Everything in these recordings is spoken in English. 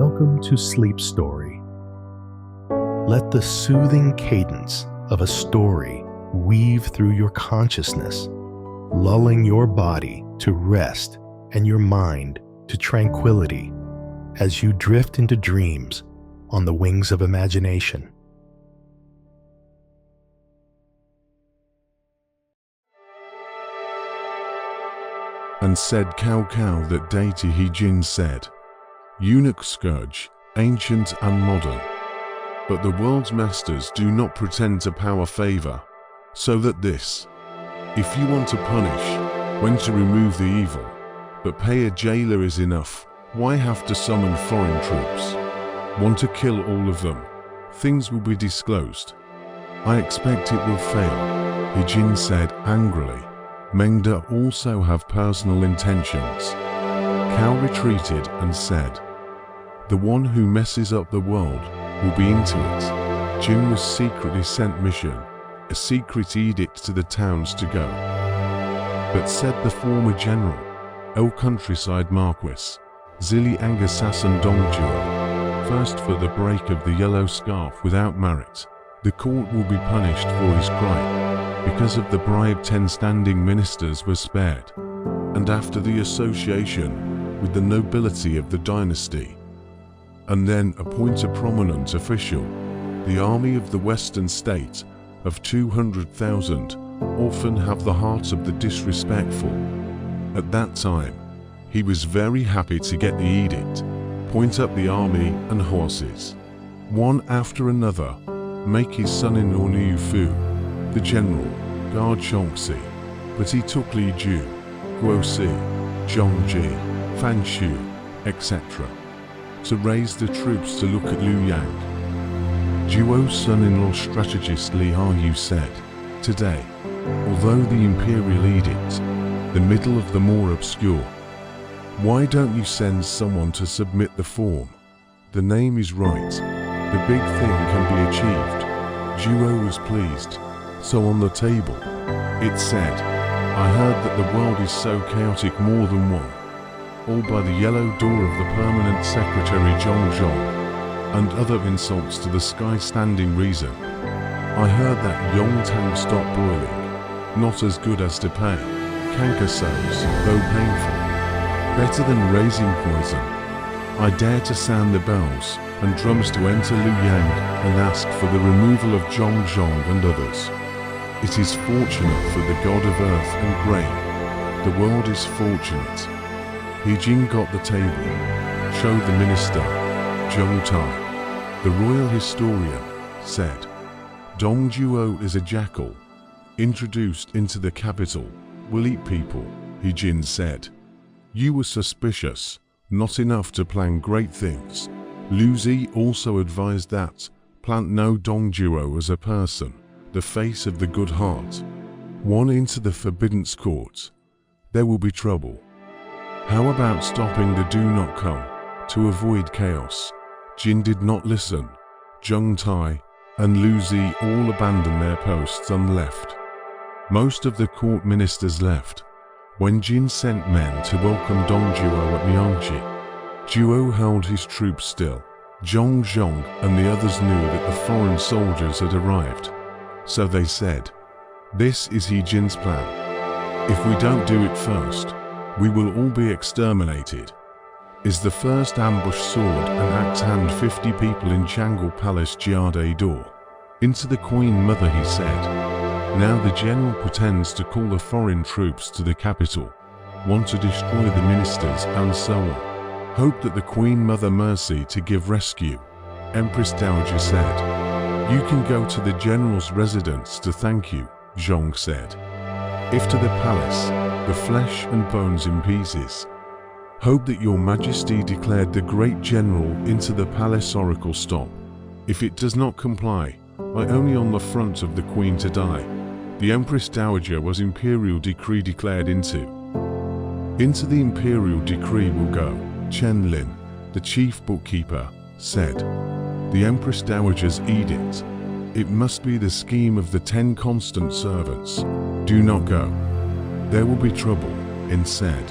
welcome to Sleep Story. Let the soothing cadence of a story weave through your consciousness, lulling your body to rest and your mind to tranquility as you drift into dreams on the wings of imagination. And said Cao Cao that deity He Jin said, Eunuch scourge, ancient and modern. But the world's masters do not pretend to power favor, so that this, if you want to punish, when to remove the evil, but pay a jailer is enough, why have to summon foreign troops? Want to kill all of them, things will be disclosed. I expect it will fail, He Jin said angrily. Mengda also have personal intentions. Cao retreated and said, the one who messes up the world will be into it. Jin was secretly sent mission, a secret edict to the towns to go. But said the former general, O countryside marquis, Zili Angasasan Dong Zhuo, first for the break of the yellow scarf without merit, the court will be punished for his crime. Because of the bribe 10 standing ministers were spared, and after the association with the nobility of the dynasty, and then appoint a prominent official, the army of the western state of 200,000 often have the heart of the disrespectful. At that time, he was very happy to get the edict, point up the army and horses, one after another, make his son-in-law Liu Fu, the general, guard Zhongxi, but he took Li Ju, Guosi, Zhongji, Fan Shu, etc., to raise the troops to look at Liu Yang. Zhuo's son-in-law strategist Li Hayu said, today, although the imperial edict, the middle of the more obscure, why don't you send someone to submit the form? The name is right, the big thing can be achieved. Zhuo was pleased. So on the table, it said, I heard that the world is so chaotic more than one, all by the yellow door of the permanent secretary Zhong, and other insults to the sky standing reason. I heard that Yongtang stopped boiling, not as good as to pay, canker sores, though painful, better than raising poison. I dare to sound the bells and drums to enter Luoyang and ask for the removal of Zhong and others. It is fortunate for the god of earth and grain. The world is fortunate. He Jin got the table, showed the minister, Zhong Tai. The royal historian said, Dong Zhuo is a jackal, introduced into the capital, will eat people, He Jin said. You were suspicious, not enough to plan great things. Lu Zi also advised that, plant no Dong Zhuo as a person, the face of the good heart, one into the forbidden's court. There will be trouble. How about stopping the do not come, to avoid chaos? Jin did not listen. Zhong Tai and Lu Zi all abandoned their posts and left. Most of the court ministers left. When Jin sent men to welcome Dong Zhuo at Miangxi, Zhuo held his troops still. Zhong and the others knew that the foreign soldiers had arrived. So they said, this is He Jin's plan. If we don't do it first, we will all be exterminated. Is the first ambush sword and axe hand 50 people in Changle Palace Jiade door. Into the Queen Mother he said. Now the general pretends to call the foreign troops to the capital, want to destroy the ministers and so on. Hope that the Queen Mother mercy to give rescue. Empress Dowager said. You can go to the general's residence to thank you, Zhong said. If to the palace, the flesh and bones in pieces. Hope that your majesty declared the great general into the palace oracle stop. If it does not comply, I only on the front of the queen to die. The Empress Dowager was imperial decree declared into. Into the imperial decree will go, Chen Lin, the chief bookkeeper, said. The Empress Dowager's edict. It must be the scheme of the 10 constant servants. Do not go. There will be trouble, in said.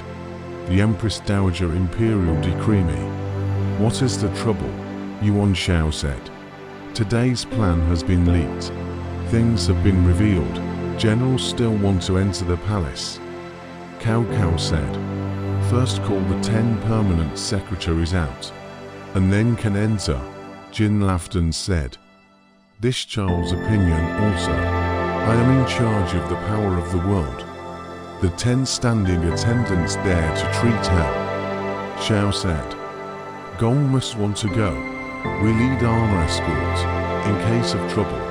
The Empress Dowager Imperial Decree me. "What is the trouble?" Yuan Shao said. "Today's plan has been leaked. Things have been revealed. Generals still want to enter the palace." Cao Cao said, "First call the 10 permanent secretaries out, and then can enter." Jin laughed and said, "This child's opinion also. I am in charge of the power of the world." The 10 standing attendants there to treat Hao. Xiao said, "Gong must want to go. We lead armor escort in case of trouble."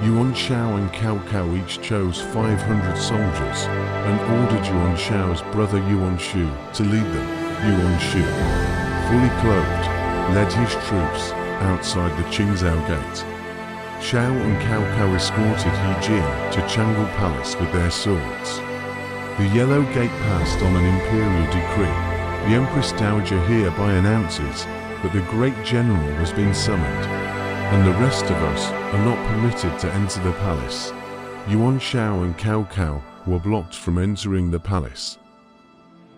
Yuan Shao and Cao Cao each chose 500 soldiers and ordered Yuan Shao's brother Yuan Shu to lead them. Yuan Shu, fully clothed, led his troops outside the Qingzhou gate. Xiao and Cao Cao escorted He Jin to Chang'an Palace with their swords. The Yellow Gate passed on an imperial decree. The Empress Dowager hereby announces that the great general has been summoned, and the rest of us are not permitted to enter the palace. Yuan Shao and Cao Cao were blocked from entering the palace.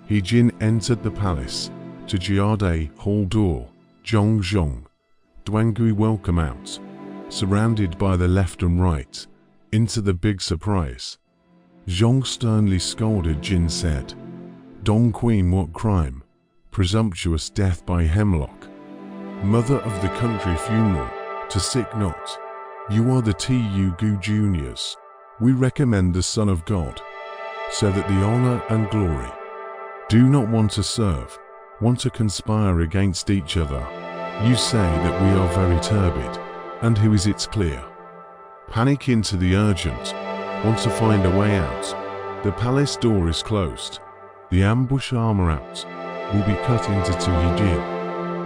He Jin entered the palace to Jiade Hall door. Zhong, Duangui welcome out, surrounded by the left and right, into the big surprise. Zhong sternly scolded. Jin said, "Dong Queen, what crime? Presumptuous death by hemlock. Mother of the country funeral, to sick not. You are the Tu Gu Juniors. We recommend the Son of God, so that the honor and glory. Do not want to serve, want to conspire against each other. You say that we are very turbid, and who is it clear? Panic into the urgent, want to find a way out. The palace door is closed. The ambush armor out will be cut into Tu Yijin."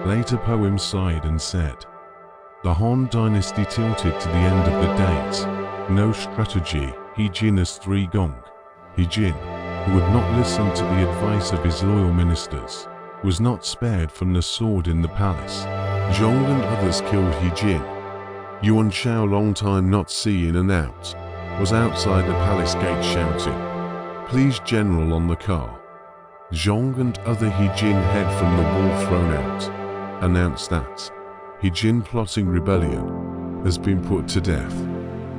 Later poem sighed and said, "The Han dynasty tilted to the end of the days. No strategy. He Jin as 3 gong. He Jin, who would not listen to the advice of his loyal ministers, was not spared from the sword in the palace. Zhong and others killed He Jin. Yuan Shao, long time not see in and out, was outside the palace gate shouting, 'Please general on the car.' Zhong and other He Jin head from the wall thrown out, announced that He Jin plotting rebellion has been put to death.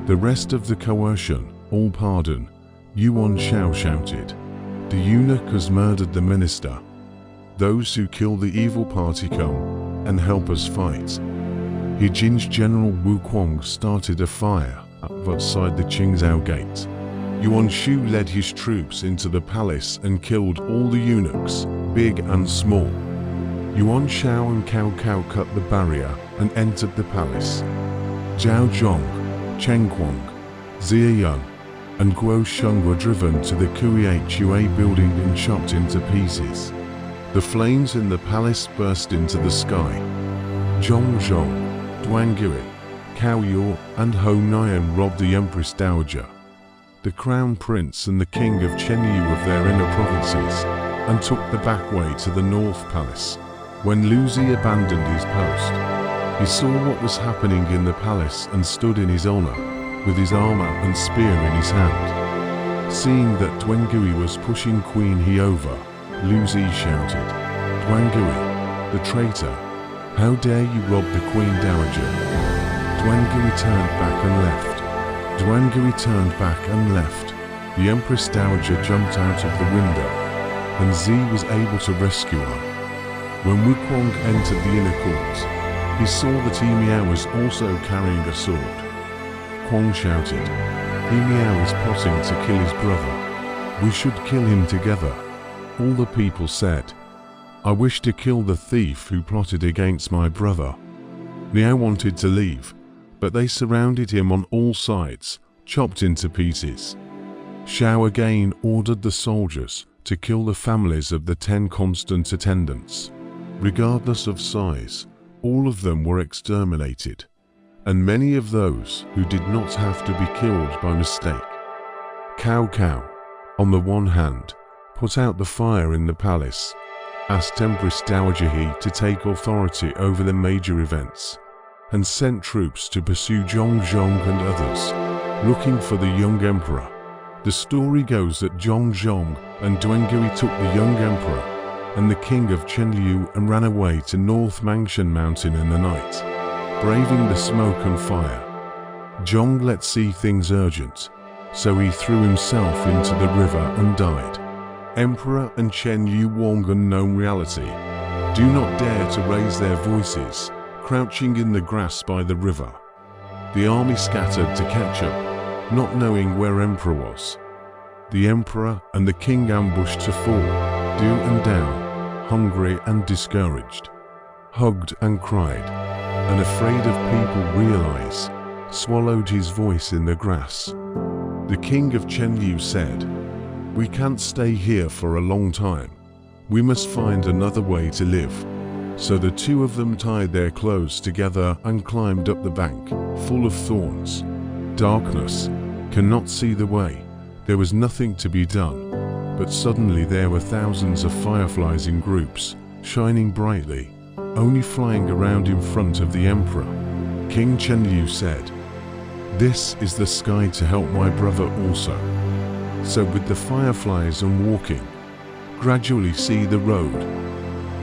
The rest of the coercion, all pardon," Yuan Shao shouted. "The eunuch has murdered the minister. Those who kill the evil party come and help us fight." He Jin's general Wu Kuang started a fire outside the Qingzhou gate. Yuan Shu led his troops into the palace and killed all the eunuchs, big and small. Yuan Shao and Cao Cao cut the barrier and entered the palace. Zhao Zhong, Chen Kuang, Xie Yun, and Guo Sheng were driven to the Kuihua building and chopped into pieces. The flames in the palace burst into the sky. Zhong, Duangui, Cao Yor, and Ho Nian robbed the Empress Dowager, the Crown Prince and the King of Chenyu of their inner provinces, and took the back way to the North Palace. When Lu Zi abandoned his post, he saw what was happening in the palace and stood in his honor, with his armor and spear in his hand. Seeing that Duangui was pushing Queen He over, Lu Zi shouted, "Duangui, the traitor, how dare you rob the Queen Dowager?" Duangui turned back and left. The Empress Dowager jumped out of the window, and Zi was able to rescue her. When Wu Kuang entered the inner court, he saw that He Miao was also carrying a sword. Kuang shouted, "He Miao is plotting to kill his brother. We should kill him together." All the people said, "I wish to kill the thief who plotted against my brother." Miao wanted to leave, but they surrounded him on all sides, chopped into pieces. Shao again ordered the soldiers to kill the families of the 10 constant attendants. Regardless of size, all of them were exterminated, and many of those who did not have to be killed by mistake. Cao Cao, on the one hand, put out the fire in the palace, asked Empress Dowager He to take authority over the major events, and sent troops to pursue Zhong and others, looking for the young emperor. The story goes that Zhong and Duangui took the young emperor, and the king of Chenliu and ran away to North Mangshan Mountain in the night, braving the smoke and fire. Zhong let see things urgent, so he threw himself into the river and died. Emperor and Chen Yu Wang unknown reality. Do not dare to raise their voices, crouching in the grass by the river. The army scattered to catch up, not knowing where Emperor was. The Emperor and the king ambushed to fall, do and down, hungry and discouraged, hugged and cried, and afraid of people realize, swallowed his voice in the grass. The king of Chenliu said, "We can't stay here for a long time. We must find another way to live." So the two of them tied their clothes together and climbed up the bank, full of thorns. Darkness, cannot see the way. There was nothing to be done. But suddenly there were thousands of fireflies in groups, shining brightly, only flying around in front of the emperor. King Chenliu said, "This is the sky to help my brother also." So with the fireflies and walking, gradually see the road.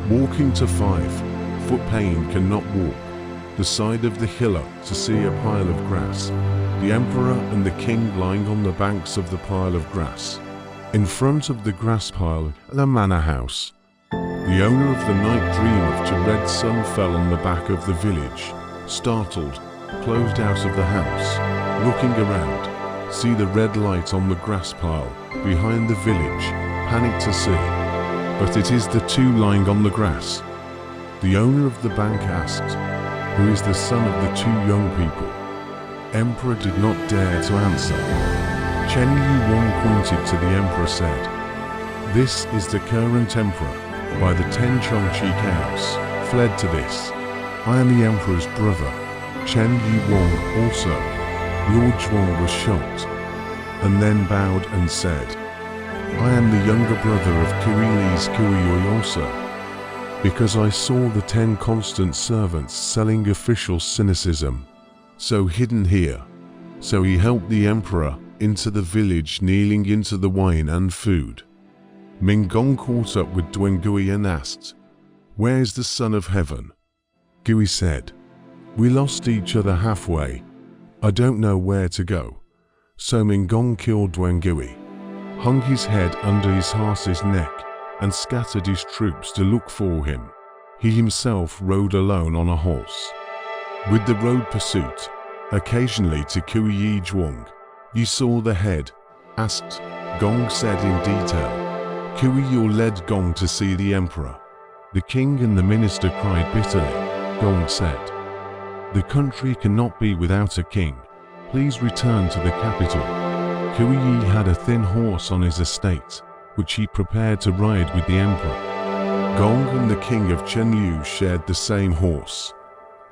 Walking to 5-foot pain cannot walk, the side of the hillock to see a pile of grass, the emperor and the king lying on the banks of the pile of grass. In front of the grass pile, the manor house. The owner of the night dreamed the red sun fell on the back of the village, startled, closed out of the house, looking around, see the red light on the grass pile, behind the village, panic to see. But it is the two lying on the grass. The owner of the bank asked, "Who is the son of the two young people?" Emperor did not dare to answer. Chen Yu Wang pointed to the emperor said, "This is the current emperor, by the 10 Chongqi cows, fled to this. I am the emperor's brother." Chen Yu Wang also. Luo Guanzhong was shocked, and then bowed and said, "I am the younger brother of Kuili's Kuiyoi also, because I saw the 10 constant servants selling official cynicism, so hidden here." So he helped the emperor into the village, kneeling into the wine and food. Ming Gong caught up with Duan Gui and asked, "Where is the son of heaven?" Gui said, "We lost each other halfway. I don't know where to go." So Ming Gong killed Duan Gui, hung his head under his horse's neck, and scattered his troops to look for him. He himself rode alone on a horse. With the road pursuit, occasionally to Kuyi Zhuang, "You saw the head?" asked. Gong said in detail. Kuyi led Gong to see the emperor. The king and the minister cried bitterly. Gong said, "The country cannot be without a king. Please return to the capital." Kuyi had a thin horse on his estate, which he prepared to ride with the emperor. Gong and the king of Chenliu shared the same horse.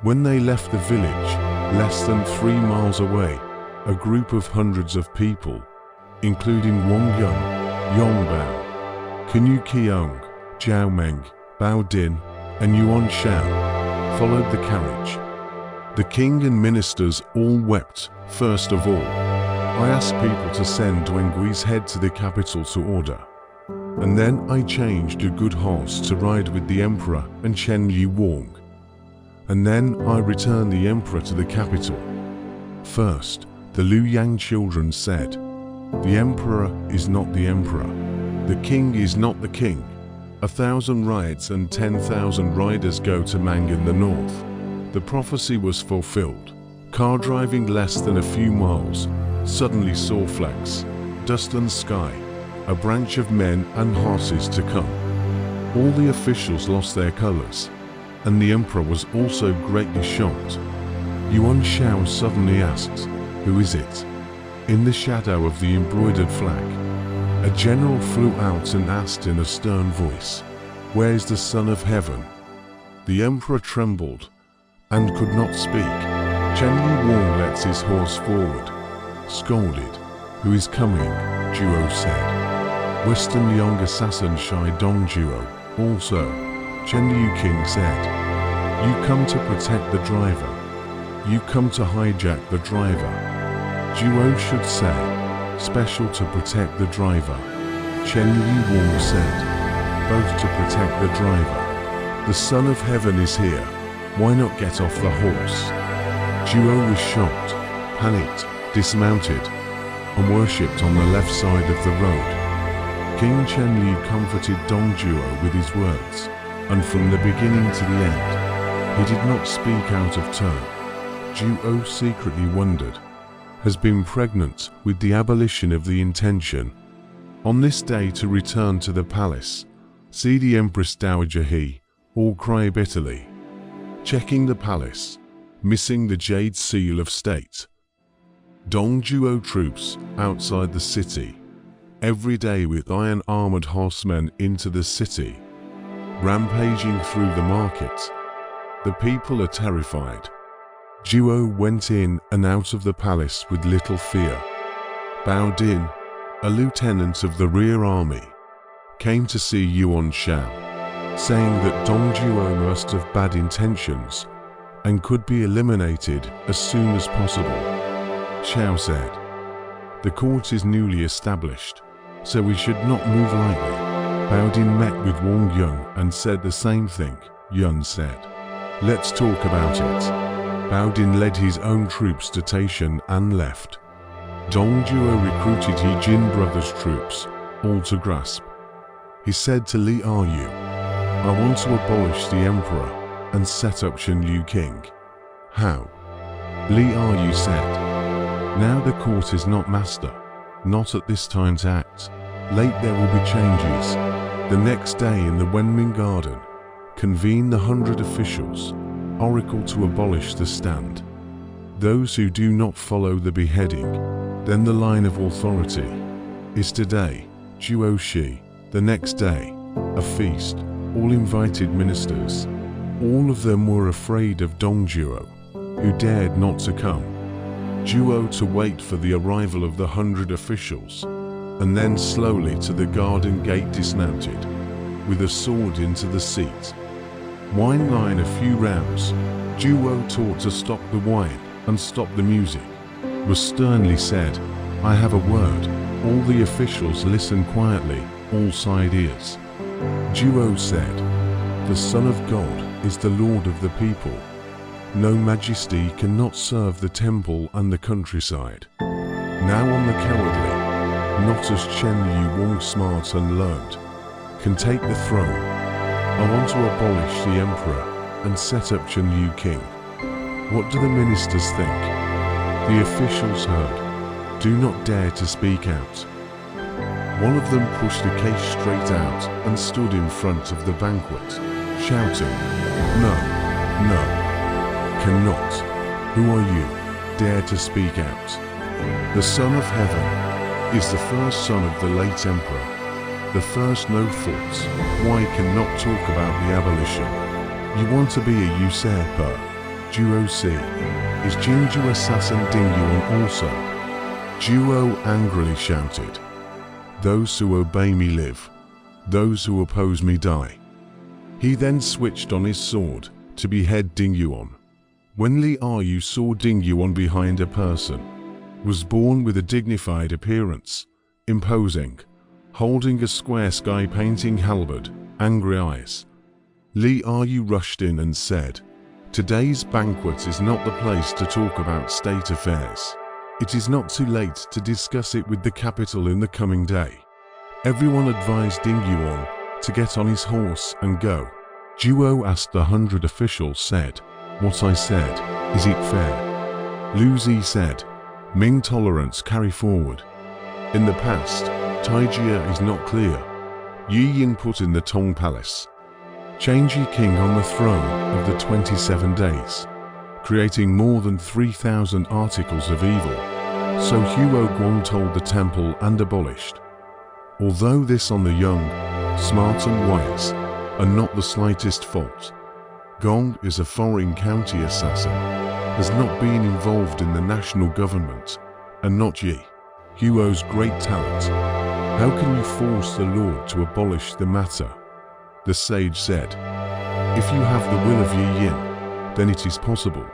When they left the village, less than 3 miles away, a group of hundreds of people, including Wang Yong, Yong Bao, Kanu Qiong, Zhao Meng, Bao Din, and Yuan Shao, followed the carriage. The king and ministers all wept. First of all, I asked people to send Duangui's head to the capital to order. And then I changed a good horse to ride with the emperor and Chen Yu Wang. And then I returned the emperor to the capital. First, the Liu Yang children said, "The emperor is not the emperor. The king is not the king. 1,000 rides and 10,000 riders go to Mang in the north." The prophecy was fulfilled. Car driving less than a few miles, suddenly saw flecks, dust and sky, a branch of men and horses to come. All the officials lost their colors, and the emperor was also greatly shocked. Yuan Shao suddenly asked, "Who is it?" In the shadow of the embroidered flag, a general flew out and asked in a stern voice, "Where is the Son of Heaven?" The emperor trembled and could not speak. Chen Yu Wang lets his horse forward. Scolded. "Who is coming?" Zhuo said. Western young assassin Shai Dong Zhuo. Also, Chen Yu King said, "You come to protect the driver. You come to hijack the driver." Zhuo should say, "Special to protect the driver." Chen Yu Wang said, both to protect the driver. The Son of Heaven is here. Why not get off the horse? Zhuo was shocked, panicked, dismounted, and worshipped on the left side of the road. King Chenli comforted Dong Zhuo with his words, and from the beginning to the end, he did not speak out of turn. Zhuo secretly wondered, has been pregnant with the abolition of the intention. On this day to return to the palace, see the Empress Dowager He, all cry bitterly. Checking the palace, missing the jade seal of state. Dong Zhuo troops outside the city, every day with iron-armored horsemen into the city, rampaging through the market. The people are terrified. Zhuo went in and out of the palace with little fear. Bao Din, a lieutenant of the rear army, came to see Yuan Shao, saying that Dong Zhuo must have bad intentions and could be eliminated as soon as possible. Xiao said, the court is newly established, so we should not move lightly. Bao Din met with Wang Yun and said the same thing. Yun said, let's talk about it. Bao Din led his own troops to Taishan and left. Dong Zhuo recruited He Jin brothers' troops, all to grasp. He said to Li Aryu, I want to abolish the emperor and set up Shen Liu King. How? Li Aryu said, now the court is not master, not at this time to act. Late there will be changes. The next day in the Wen Ming Garden, convene the 100 officials, oracle to abolish the stand. Those who do not follow the beheading, then the line of authority, is today, Zhuo Shi, the next day, a feast, all invited ministers. All of them were afraid of Dong Zhuo, who dared not to come. Zhuo to wait for the arrival of the 100 officials, and then slowly to the garden gate dismounted, with a sword into the seat. Wine line a few rounds, Zhuo taught to stop the wine and stop the music, was sternly said, I have a word. All the officials listened quietly, all side ears. Zhuo said, the Son of God is the Lord of the people. No majesty cannot serve the temple and the countryside. Now on the cowardly, not as Chen Yu Wang smart and learned, can take the throne. I want to abolish the emperor and set up Chen Liu King. What do the ministers think? The officials heard. Do not dare to speak out. One of them pushed the case straight out and stood in front of the banquet, shouting, no, no. Cannot. Who are you? Dare to speak out. The Son of Heaven is the first son of the late emperor. The first no faults. Why cannot talk about the abolition? You want to be a usurper. Zhuo Si. Is Jinju assassin Ding Yuan also? Zhuo angrily shouted. Those who obey me live. Those who oppose me die. He then switched on his sword to behead Ding Yuan. When Li Aryu saw Ding Yuan behind a person, was born with a dignified appearance, imposing, holding a square sky painting halberd, angry eyes. Li Aryu rushed in and said, today's banquet is not the place to talk about state affairs. It is not too late to discuss it with the capital in the coming day. Everyone advised Ding Yuan to get on his horse and go. Zhuo asked the 100 officials said, what I said, is it fair? Lu Zi said, Ming tolerance carry forward. In the past, Taijia is not clear. Yi Yin put in the Tong Palace. Changji King on the throne of the 27 days, creating more than 3,000 articles of evil. So Huo Guang told the temple and abolished. Although this on the young, smart and wise, are not the slightest fault. Gong is a foreign county assassin, has not been involved in the national government, and not Yi, Huo's great talent. How can you force the Lord to abolish the matter? The sage said, if you have the will of Yi Yin, then it is possible.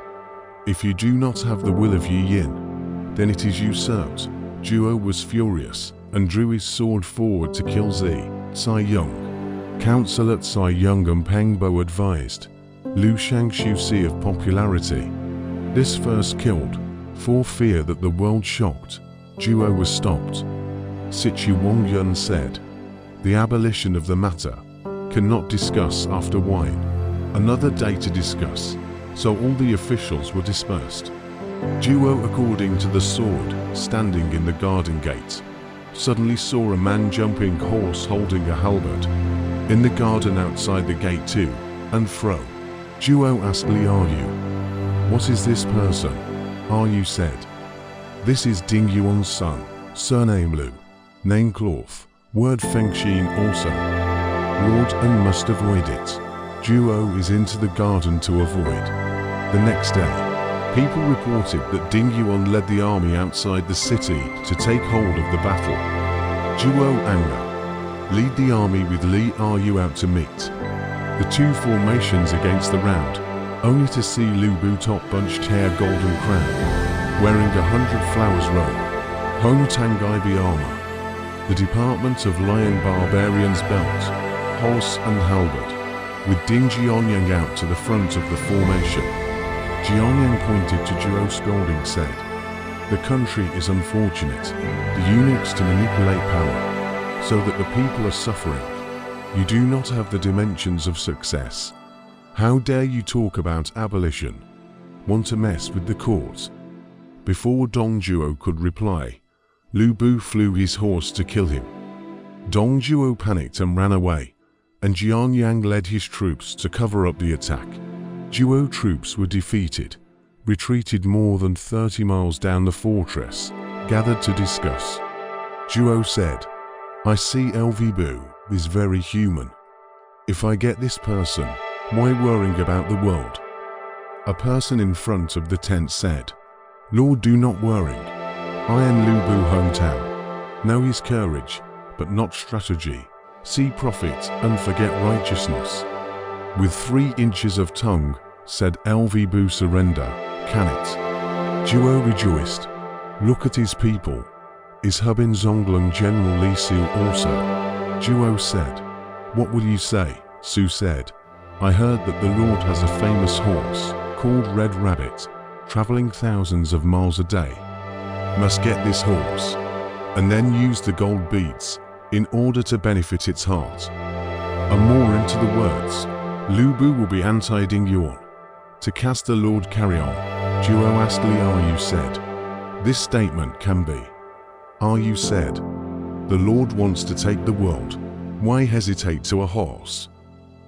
If you do not have the will of Yi Yin, then it is usurped. Zhuo was furious and drew his sword forward to kill Zi, Cai Yong. Councillor Cai Yong and Peng Bo advised Liu Shangshu see of popularity. This first killed, for fear that the world shocked, Zhuo was stopped. Situ Wang Yun said, the abolition of the matter cannot discuss after wine. Another day to discuss, so all the officials were dispersed. Zhuo, according to the sword, standing in the garden gate, suddenly saw a man jumping horse holding a halberd. In the garden outside the gate to and fro. Zhuo asked Li, are you? What is this person? Are you said? This is Ding Yuan's son, surname Lu, name Cloth, word Fengxin also. Lord and must avoid it. Zhuo is into the garden to avoid. The next day, people reported that Ding Yuan led the army outside the city to take hold of the battle. Zhuo anger. Lead the army with Li Ru out to meet. The two formations against the round, only to see Lu Bu top bunched hair golden crown, wearing 100 flowers robe, Hong Tangai armor, the department of lion barbarians belt, horse and halberd, with Ding Jianyang out to the front of the formation. Jianyang pointed to Zhuo scolding said, the country is unfortunate, the eunuchs to manipulate power, so that the people are suffering. You do not have the dimensions of success. How dare you talk about abolition? Want to mess with the court? Before Dong Zhuo could reply, Lu Bu flew his horse to kill him. Dong Zhuo panicked and ran away, and Jianyang led his troops to cover up the attack. Zhuo troops were defeated, retreated more than 30 miles down the fortress, gathered to discuss. Zhuo said, I see LV Bu is very human. If I get this person, why worrying about the world? A person in front of the tent said, Lord, do not worry. I am Lu Bu hometown. Know his courage, but not strategy. See profit and forget righteousness. With 3 inches of tongue, said LV Bu surrender, can it? Zhuo rejoiced. Look at his people. Is Hubin Zonglong General Li Su also? Zhuo said. What will you say? Su said. I heard that the Lord has a famous horse, called Red Rabbit, traveling thousands of miles a day. Must get this horse, and then use the gold beads, in order to benefit its heart. And more into the words, Lu Bu will be anti-Ding Yuan. To cast the Lord carry on, Zhuo asked Li Ru said. This statement can be. Ru said, the Lord wants to take the world, why hesitate to a horse?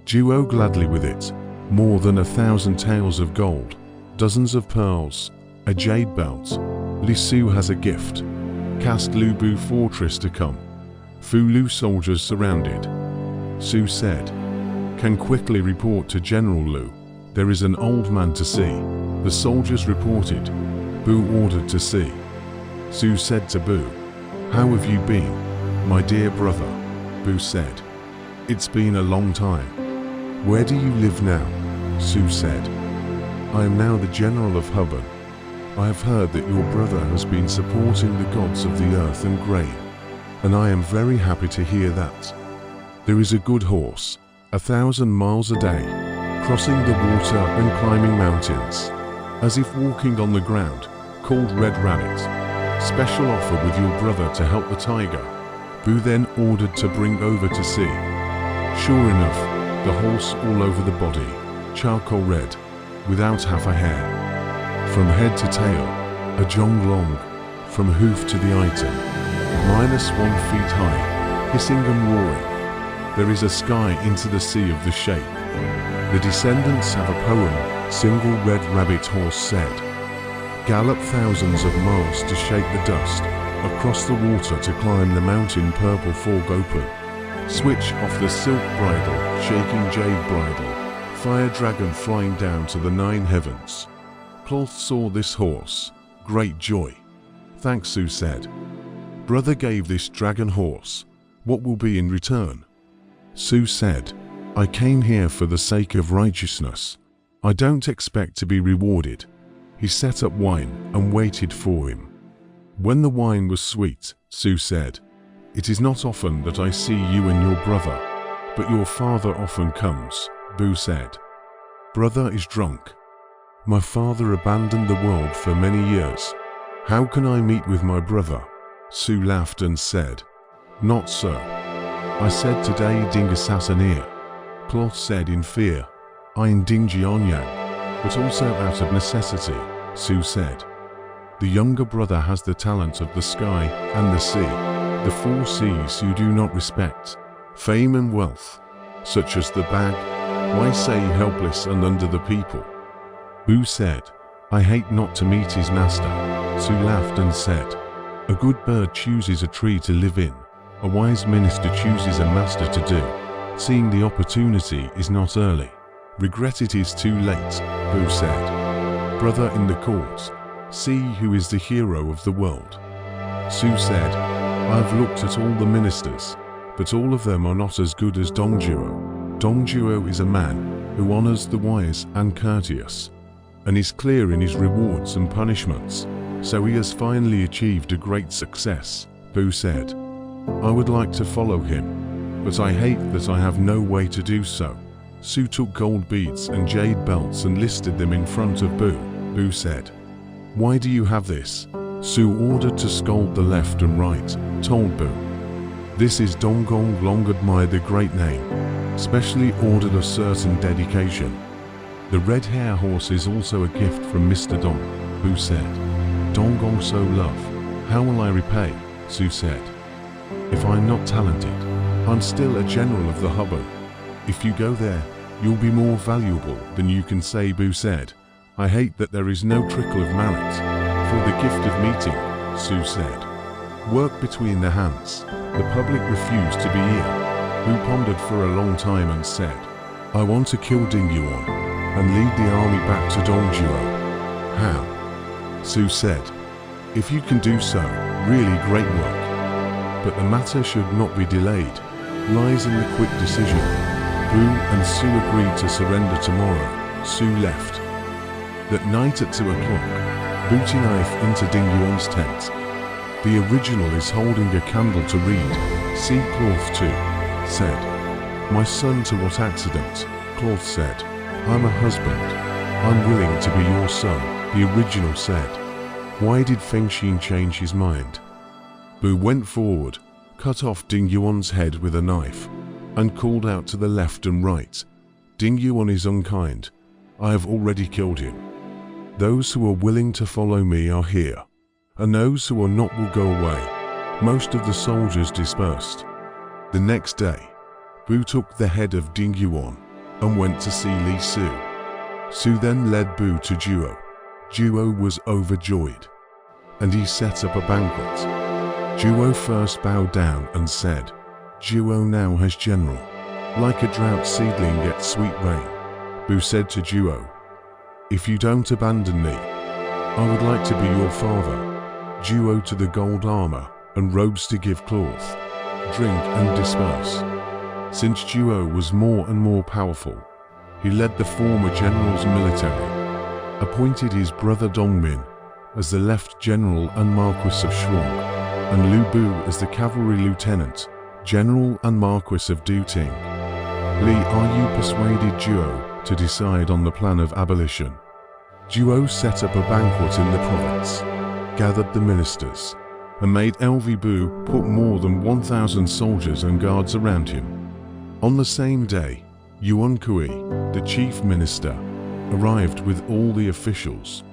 Zhuo gladly with it, more than 1,000 taels of gold, dozens of pearls, a jade belt. Li Su has a gift. Cast Lu Bu fortress to come. Fu Lu soldiers surrounded. Su said, can quickly report to General Lu. There is an old man to see. The soldiers reported. Bu ordered to see. Su said to Bu, how have you been, my dear brother? Bu said, it's been a long time. Where do you live now? Su said, I am now the general of Hubban. I have heard that your brother has been supporting the gods of the earth and grain, and I am very happy to hear that. There is a good horse, 1,000 miles a day, crossing the water and climbing mountains, as if walking on the ground, called Red Rabbit. Special offer with your brother to help the tiger. Bu then ordered to bring over to see. Sure enough, the horse all over the body, charcoal red, without half a hair. From head to tail, a jong long, from hoof to the item, -1 feet high, hissing and roaring. There is a sky into the sea of the shape. The descendants have a poem, single red rabbit horse said. Gallop thousands of miles to shake the dust, across the water to climb the mountain purple fog open. Switch off the silk bridle, shaking jade bridle, fire dragon flying down to the 9 heavens. Cloth saw this horse, great joy. Thanks, Su said. Brother gave this dragon horse, what will be in return? Su said, I came here for the sake of righteousness. I don't expect to be rewarded. He set up wine and waited for him. When the wine was sweet, Su said, it is not often that I see you and your brother. But your father often comes, Bu said. Brother is drunk. My father abandoned the world for many years. How can I meet with my brother? Su laughed and said, Not so. I said today Ding Assassinir. Cloth said in fear, I am Ding Jianyang, but also out of necessity, Su said. The younger brother has the talent of the sky and the sea, the four seas you do not respect, fame and wealth, such as the bag, why say helpless and under the people? Bu said, I hate not to meet his master. Su laughed and said, A good bird chooses a tree to live in, a wise minister chooses a master to do. Seeing the opportunity is not early. Regret it is too late, Bu said. Brother in the cause, see who is the hero of the world. Su said, I have looked at all the ministers, but all of them are not as good as Dong Zhuo. Dong Zhuo is a man who honors the wise and courteous, and is clear in his rewards and punishments, so he has finally achieved a great success, Bu said. I would like to follow him, but I hate that I have no way to do so. Su took gold beads and jade belts and listed them in front of Bu. Bu said, Why do you have this? Su ordered to scold the left and right, told Bu. This is Donggong long admired the great name, specially ordered a certain dedication. The red hair horse is also a gift from Mr. Dong, Bu said. Donggong so love, how will I repay? Su said. If I'm not talented, I'm still a general of the Hubban. If you go there, you'll be more valuable than you can say, Bu said. I hate that there is no trickle of merit for the gift of meeting, Su said. Work between the hands. The public refused to be here. Bu pondered for a long time and said, I want to kill Ding Yuan and lead the army back to Dong Zhuo. How? Su said, If you can do so, really great work. But the matter should not be delayed. Lies in the quick decision. Bu and Su agreed to surrender tomorrow. Su left. That night at 2 o'clock, booty knife into Ding Yuan's tent. The original is holding a candle to read. See Cloth too, said. My son, to what accident? Cloth said. I'm a husband. I'm willing to be your son, the original said. Why did Feng Xin change his mind? Bu went forward, cut off Ding Yuan's head with a knife, and called out to the left and right, Ding Yuan is unkind. I have already killed him. Those who are willing to follow me are here, and those who are not will go away. Most of the soldiers dispersed. The next day, Bu took the head of Ding Yuan and went to see Li Su. Su then led Bu to Zhuo. Zhuo was overjoyed, and he set up a banquet. Zhuo first bowed down and said, Zhuo now has general. Like a drought seedling gets sweet rain. Bu said to Zhuo, If you don't abandon me, I would like to be your father. Zhuo to the gold armor and robes to give Cloth, drink and disperse. Since Zhuo was more and more powerful, he led the former general's military, appointed his brother Dongmin as the left general and Marquis of Shuang, and Lu Bu as the cavalry lieutenant, general and Marquis of Duting. Li, are you persuaded Zhuo to decide on the plan of abolition? Zhuo set up a banquet in the province, gathered the ministers, and made LV Bu put more than 1,000 soldiers and guards around him. On the same day, Yuan Kui, the chief minister, arrived with all the officials.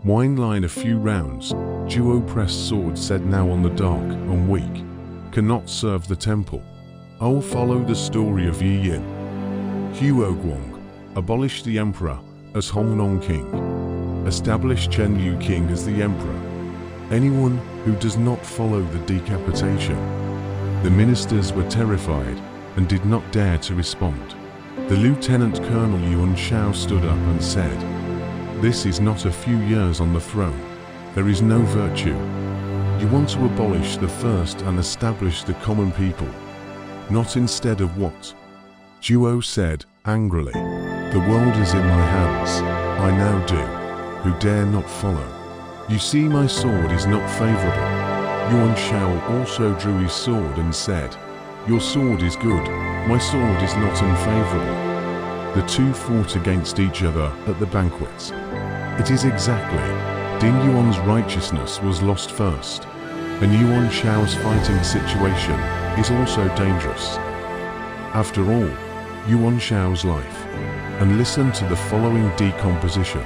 Wine line a few rounds, Zhuo pressed sword said now on the dark and weak, cannot serve the temple. I'll follow the story of Yi Yin. Huo Guang abolished the emperor as Hong Nong king, established Chen Liu king as the emperor. Anyone who does not follow the decapitation. The ministers were terrified and did not dare to respond. The Lieutenant Colonel Yuan Shao stood up and said, This is not a few years on the throne. There is no virtue. You want to abolish the first and establish the common people, not instead of what? Zhuo said angrily, The world is in my hands. I now do. Who dare not follow? You see, my sword is not favorable. Yuan Shao also drew his sword and said, Your sword is good. My sword is not unfavorable. The two fought against each other at the banquets. It is exactly. Ding Yuan's righteousness was lost first, and Yuan Shao's fighting situation is also dangerous. After all, Yuan Shao's life. And listen to the following decomposition.